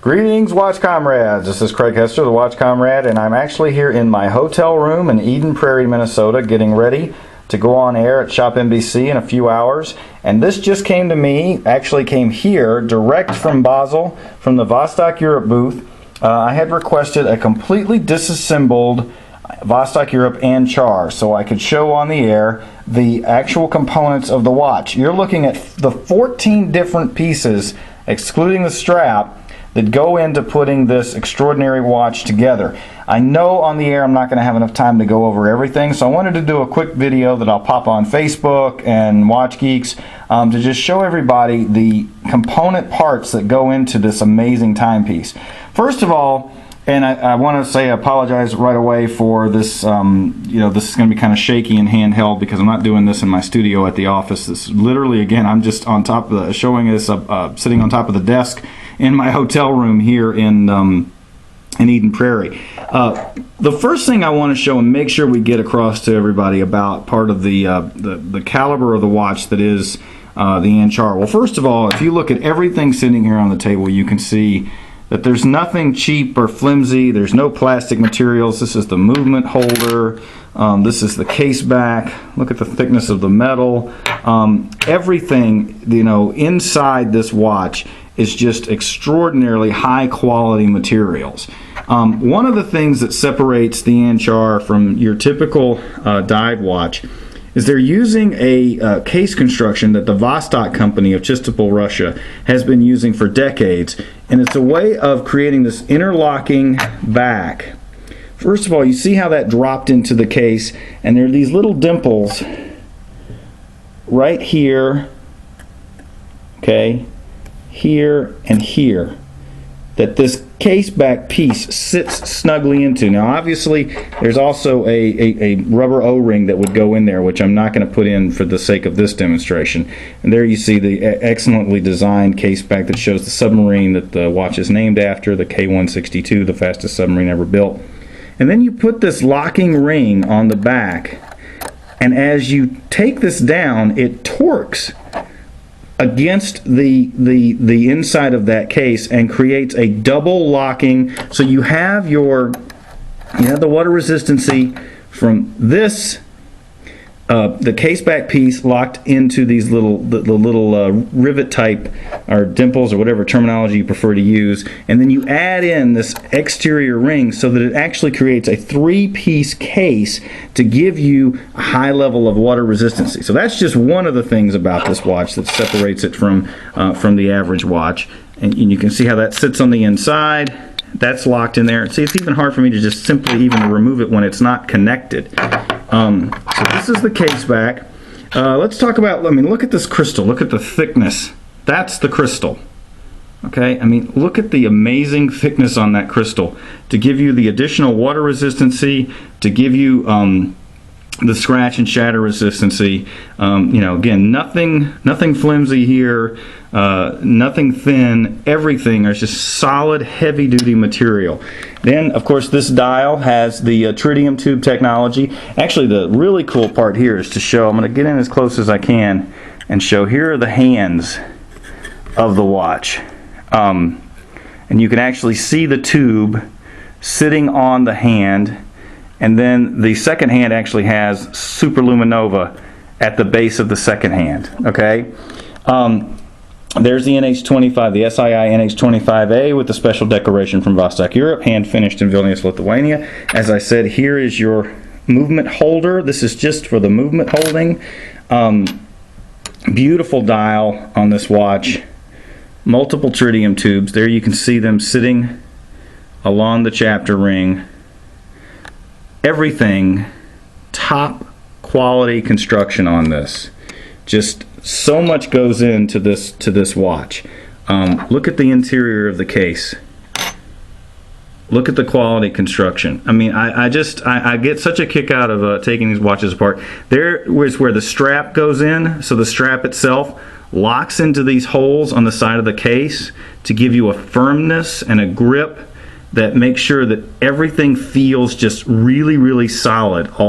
Greetings, Watch Comrades. This is Craig Hester, the Watch Comrade, and I'm actually here in my hotel room in Eden Prairie, Minnesota, getting ready to go on air at S-NBC in a few hours. And this just came to me, actually came here, direct from Basel, from the Vostok-Europe booth. I had requested a completely disassembled Vostok-Europe Anchar so I could show on the air the actual components of the watch. You're looking at the 14 different pieces, excluding the strap, that go into putting this extraordinary watch together. I know on the air I'm not going to have enough time to go over everything, so I wanted to do a quick video that I'll pop on Facebook and Watch Geeks to just show everybody the component parts that go into this amazing timepiece. First of all, and I want to say I apologize right away for this, this is going to be kind of shaky and handheld because I'm not doing this in my studio at the office. This literally, again, I'm just on top of the, showing this, sitting on top of the desk in my hotel room here in Eden Prairie. The first thing I want to show and make sure we get across to everybody about part of the caliber of the watch that is the Achar. Well, first of all, if you look at everything sitting here on the table, you can see that there's nothing cheap or flimsy. There's no plastic materials. This is the movement holder. This is the case back. Look at the thickness of the metal. Everything, inside this watch is just extraordinarily high quality materials. One of the things that separates the Achar from your typical dive watch is they're using a case construction that the Vostok company of Chistopol, Russia has been using for decades, and it's a way of creating this interlocking back. First of all, you see how that dropped into the case, and there are these little dimples right here, okay, here and here, that this case back piece sits snugly into. Now obviously there's also a rubber O-ring that would go in there, which I'm not going to put in for the sake of this demonstration. And there you see the excellently designed case back that shows the submarine that the watch is named after, the K-162, the fastest submarine ever built. And then you put this locking ring on the back, and as you take this down, it torques against the inside of that case and creates a double locking. So you have the water resistancy from this the case back piece locked into these little rivet type or dimples or whatever terminology you prefer to use, and then you add in this exterior ring so that it actually creates a three-piece case to give you a high level of water resistancy. So that's just one of the things about this watch that separates it from the average watch. And you can see how that sits on the inside. That's locked in there. See, it's even hard for me to just simply even remove it when it's not connected. So this is the case back. Let's talk about, look at this crystal. Look at the thickness. That's the crystal. Okay, look at the amazing thickness on that crystal to give you the additional water resistancy, to give you the scratch and shatter resistancy. Again, nothing flimsy here, nothing thin. Everything is just solid, heavy-duty material. Then, of course, this dial has the tritium tube technology. Actually, the really cool part here is to show. I'm going to get in as close as I can and show. Here are the hands of the watch, and you can actually see the tube sitting on the hand. And then the second hand actually has superluminova at the base of the second hand. Okay, there's the NH25, the SII NH25A with the special decoration from Vostok-Europe, hand finished in Vilnius, Lithuania. As I said, here is your movement holder. This is just for the movement holding. Beautiful dial on this watch. Multiple tritium tubes. There you can see them sitting along the chapter ring. Everything, top quality construction on this. Just so much goes into this watch. Look at the interior of the case. Look at the quality construction. I get such a kick out of taking these watches apart. There is where the strap goes in, so the strap itself locks into these holes on the side of the case to give you a firmness and a grip that makes sure that everything feels just really, really solid all